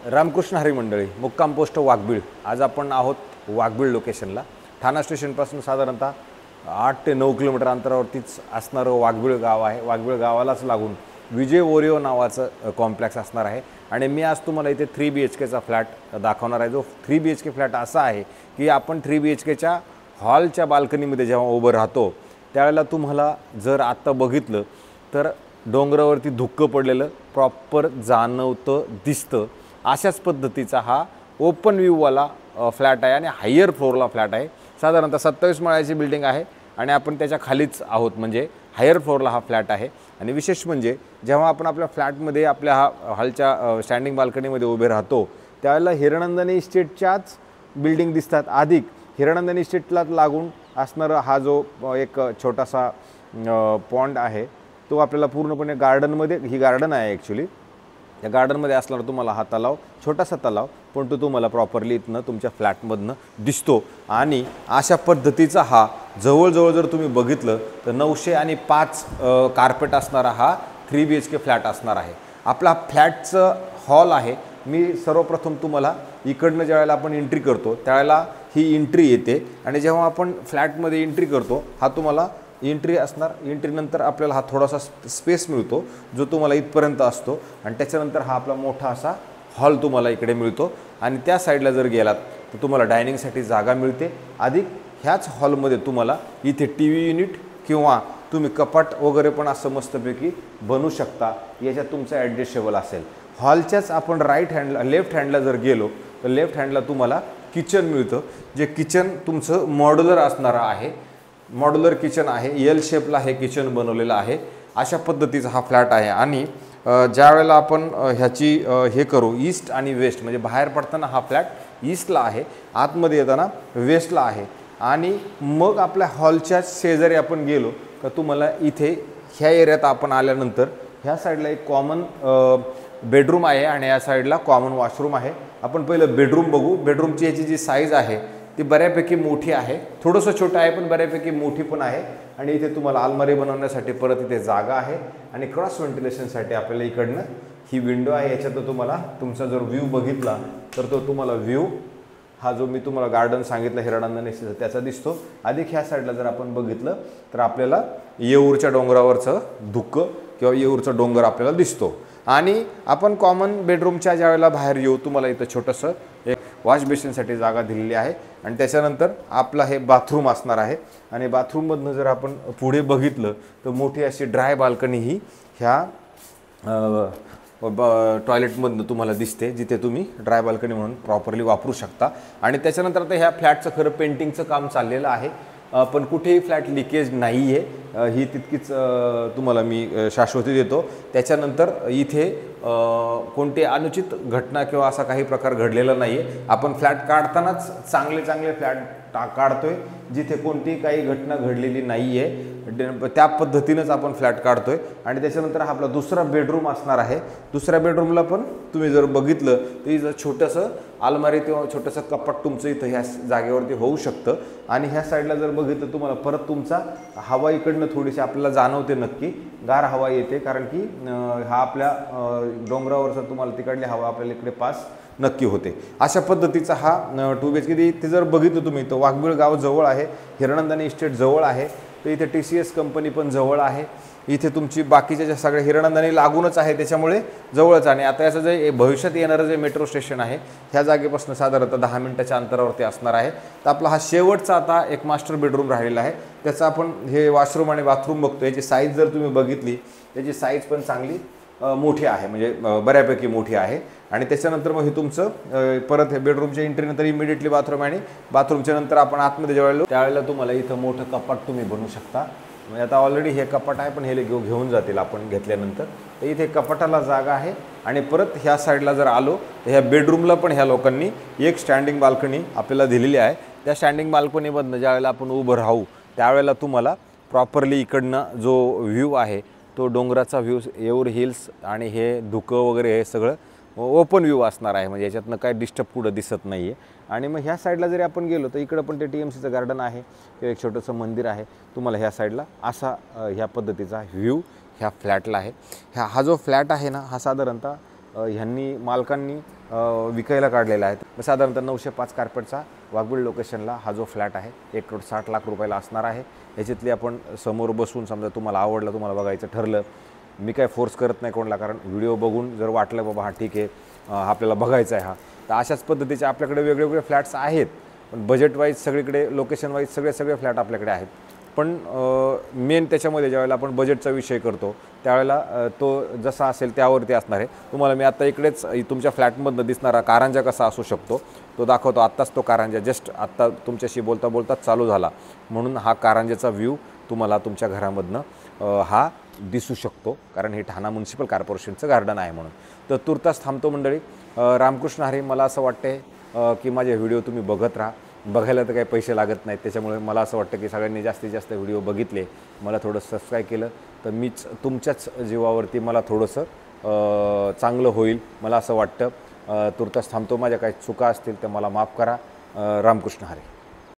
रामकृष्ण हरी मंडळी, मुक्काम पोस्ट वाघबीळ. आज आपण आहोत वाघबीळ लोकेशनला. ठाणा स्टेशनपासून साधारणतः 8 ते 9 किलोमीटर अंतरावरतीच असणारं वाघबीळ गाव आहे. वाघबीळ गावालाच लागून विजय ओरिओ नावाचं कॉम्प्लेक्स असणार आहे. आणि मी आज तुम्हाला इथे 3 BHKचा फ्लॅट दाखवणार आहे. जो 3 BHK फ्लॅट असा आहे की आपण 3 BHKच्या हॉलच्या बाल्कनीमध्ये जेव्हा उभं राहतो त्यावेळेला तुम्हाला जर आत्ता बघितलं तर डोंगरावरती धुक्कं पडलेलं प्रॉपर जाणवतं, दिसतं. अशाच पद्धतीचा हा ओपन व्ह्यूवाला फ्लॅट आहे आणि हायर फ्लोअरला फ्लॅट आहे. साधारणतः 27 माळ्याची बिल्डिंग आहे आणि आपण त्याच्या खालीच आहोत, म्हणजे हायर फ्लोअरला हा फ्लॅट आहे. आणि विशेष म्हणजे जेव्हा आपण आपल्या फ्लॅटमध्ये आपल्या हॉलच्या स्टँडिंग बाल्कनीमध्ये उभे राहतो त्यावेळेला हिरनंदानी इस्टेटच्याच बिल्डिंग दिसतात. अधिक हिरनंदानी इस्टेटला लागून असणारा हा जो एक छोटासा पॉन्ड आहे तो आपल्याला पूर्णपणे गार्डनमध्ये, ही गार्डन आहे ॲक्च्युली, या गार्डनमध्ये असणारा तुम्हाला हा तलाव, छोटासा तलाव, पण तो तुम्हाला प्रॉपरली इथनं तुमच्या फ्लॅटमधनं दिसतो. आणि अशा पद्धतीचा हा जवळजवळ जर तुम्ही बघितलं तर 905 कार्पेट असणारा हा 3 BHK फ्लॅट असणार आहे. आपला फ्लॅटचं हॉल आहे. मी सर्वप्रथम तुम्हाला इकडनं ज्यावेळेला आपण एंट्री करतो त्यावेळेला ही एंट्री येते आणि जेव्हा आपण फ्लॅटमध्ये एंट्री करतो हा तुम्हाला एंट्री असणार. एंट्रीनंतर आपल्याला हा थोडासा स्पेस मिळतो जो तुम्हाला इथपर्यंत असतो आणि त्याच्यानंतर हा आपला मोठा असा हॉल तुम्हाला इकडे मिळतो. आणि त्या साईडला जर गेलात तर तुम्हाला डायनिंगसाठी जागा मिळते. अधिक ह्याच हॉलमध्ये तुम्हाला इथे TV युनिट किंवा तुम्ही कपाट वगैरे पण असं मस्तपैकी बनवू शकता. याच्यात तुमचं ॲडजस्टेबल असेल. हॉलच्याच आपण राईट हँडला, लेफ्ट हँडला जर गेलो तर लेफ्ट हँडला तुम्हाला किचन मिळतं, जे किचन तुमचं मॉड्युलर असणारं आहे. मॉड्युलर किचन आहे, L शेपला हे किचन बनवलेलं आहे. अशा पद्धतीचा हा फ्लॅट आहे. आणि ज्या वेळेला आपण ह्याची हे करू ईस्ट आणि वेस्ट, म्हणजे बाहेर पडताना हा फ्लॅट ईस्टला आहे, आतमध्ये येताना वेस्टला आहे. आणि मग आपल्या हॉलच्या शेजारी आपण गेलो तर तुम्हाला इथे ह्या एरियात आपण आल्यानंतर ह्या साईडला एक कॉमन बेडरूम आहे आणि या साईडला कॉमन वॉशरूम आहे. आपण पहिलं बेडरूम बघू. बेडरूमची याची जी साईज आहे ती बऱ्यापैकी मोठी आहे. थोडंसं छोटं आहे पण बऱ्यापैकी मोठी पण आहे. आणि इथे तुम्हाला अलमारी बनवण्यासाठी परत इथे जागा आहे. आणि क्रॉस व्हेंटिलेशनसाठी आपल्याला इकडनं ही विंडो आहे. याच्यात तुम्हाला तुमचा जर व्ह्यू बघितला तर तो तुम्हाला व्ह्यू हा जो मी तुम्हाला गार्डन सांगितलं हिरनंदानी त्याचा दिसतो. अधिक ह्या साईडला जर आपण बघितलं तर आपल्याला येऊरच्या डोंगरावरचं धुक्कं किंवा येऊरचा डोंगर आपल्याला दिसतो. आणि आपण कॉमन बेडरूमच्या ज्यावेळेला बाहेर येऊ तुम्हाला इथं छोटंसं एक वॉश बेसिनसाठी जागा दिलेली आहे. आणि त्याच्यानंतर आपला हे बाथरूम असणार आहे. आणि बाथरूममधनं जर आपण पुढे बघितलं तर मोठी अशी ड्राय बाल्कनी ही ह्या टॉयलेटमधनं तुम्हाला दिसते, जिथे तुम्ही ड्राय बाल्कनी म्हणून प्रॉपरली वापरू शकता. आणि त्याच्यानंतर आता ह्या फ्लॅटचं खरं पेंटिंगचं काम चाललेलं आहे, पण कुठेही फ्लॅट लिकेज नाही आहे, ही तितकीच तुम्हाला मी शाश्वती देतो. त्याच्यानंतर इथे कोणती अनुचित घटना किंवा असा काही प्रकार घडलेला नाही आहे. आपण फ्लॅट काढतानाच चांगले फ्लॅट काढतोय, जिथे कोणती काही घटना घडलेली नाही आहे त्या पद्धतीनंच आपण फ्लॅट काढतोय. आणि त्याच्यानंतर हा आपला दुसरा बेडरूम असणार आहे. दुसऱ्या बेडरूमला पण तुम्ही जर बघितलं तर इथं छोटंसं अलमारी किंवा छोटंसं कपाट तुमचं इथं ह्या जागेवरती होऊ शकतं. आणि ह्या साईडला जर बघितलं तुम्हाला परत तुमचा हवा इकडनं थोडीशी आपल्याला जाणवते, नक्की गार हवा येते, कारण की हा आपल्या डोंगरावरचा तुम्हाला तिकडली हवा आपल्याला इकडे पास नक्की होते. अशा पद्धतीचा हा 2 BHK. इथे जर बघितलं तुम्ही तर वाघबीळ गाव जवळ आहे, हिरनंदानी इस्टेट जवळ आहे, तर इथे TCS कंपनी पण जवळ आहे. इथे तुमची बाकीच्या ज्या सगळ्या हिरनंदानी लागूनच आहे त्याच्यामुळे जवळच. आणि आता याचं जे भविष्यात येणारं जे मेट्रो स्टेशन आहे ह्या जागेपासून साधारणतः 10 मिनिटाच्या अंतरावरती असणार आहे. तर आपला हा शेवटचा आता एक मास्टर बेडरूम राहिलेला आहे. त्याचा आपण हे वॉशरूम आणि बाथरूम बघतो. याची साईज जर तुम्ही बघितली त्याची साईज पण चांगली मोठी आहे, म्हणजे बऱ्यापैकी मोठी आहे. आणि त्याच्यानंतर मग हे तुमचं परत हे बेडरूमच्या एंट्रीनंतर इमिडिएटली बाथरूम आणि बाथरूमच्या नंतर आपण आतमध्ये जेव्हा त्यावेळेला तुम्हाला इथं मोठं कपाट तुम्ही बनवू शकता. म्हणजे आता ऑलरेडी हे कपाट आहे पण हे घेऊन जातील आपण घेतल्यानंतर. तर इथे कपाटाला जागा आहे. आणि परत ह्या साईडला जर आलो तर ह्या बेडरूमला पण ह्या लोकांनी एक स्टँडिंग बाल्कनी आपल्याला दिलेली आहे. त्या स्टँडिंग बाल्कनीमधनं ज्यावेळेला आपण उभं राहू त्यावेळेला तुम्हाला प्रॉपरली इकडनं जो व्ह्यू आहे तो डोंगराचा व्ह्यू, येऊर हिल्स आणि हे धुकं वगैरे हे सगळं ओपन व्ह्यू असणार आहे. म्हणजे याच्यातनं काय डिस्टर्ब कुठं दिसत नाही आहे. आणि मग ह्या साईडला जरी आपण गेलो तर इकडं पण ते TMCचं गार्डन आहे किंवा एक छोटंसं मंदिर आहे. तुम्हाला ह्या साईडला असा ह्या पद्धतीचा व्ह्यू ह्या फ्लॅटला आहे. हा जो फ्लॅट आहे ना हा साधारणतः ह्यांनी मालकांनी विकायला काढलेला आहे. साधारणतः 905 कार्पेटचा वाघबीळ लोकेशनला हा जो फ्लॅट आहे 1,60,00,000 रुपयाला असणार आहे. ह्याच्यातली आपण समोर बसून समजा तुम्हाला आवडलं, तुम्हाला बघायचं ठरलं, मी काय फोर्स करत नाही कोणाला, कारण व्हिडिओ बघून जर वाटलं बाबा हा ठीक आहे आपल्याला बघायचा आहे हा, तर अशाच पद्धतीचे आपल्याकडे वेगवेगळे फ्लॅट्स आहेत. पण बजेट वाईज सगळीकडे, लोकेशन वाईज सगळे फ्लॅट आपल्याकडे आहेत. पण मेन त्याच्यामध्ये ज्यावेळेला आपण बजेटचा विषय करतो त्यावेळेला तो जसा असेल त्यावरती असणार आहे. तुम्हाला मी आता इकडेच तुमच्या फ्लॅटमधनं दिसणारा कारंजा कसा असू शकतो तो दाखवतो. आत्ताच तो कारंजा जस्ट आत्ता तुमच्याशी बोलता बोलताच चालू झाला, म्हणून हा कारंजाचा व्ह्यू तुम्हाला तुमच्या घरामधनं हा दिसू शकतो, कारण हे ठाणा म्युन्सिपल कॉर्पोरेशनचं गार्डन आहे म्हणून. तर तुर्तास थांबतो मंडळी. रामकृष्ण हरी. मला असं वाटते की माझे व्हिडिओ तुम्ही बघत राहा. बघायला तर काही पैसे लागत नाहीत, त्याच्यामुळे मला असं वाटतं की सगळ्यांनी जास्तीत जास्त व्हिडिओ बघितले, मला थोडं सबस्क्राईब केलं तर मीच तुमच्याच जीवावरती मला थोडंसं चांगलं होईल, मला असं वाटतं. तुर्तास थांबतो. माझ्या काही चुका असतील तर मला माफ करा. रामकृष्ण हरी.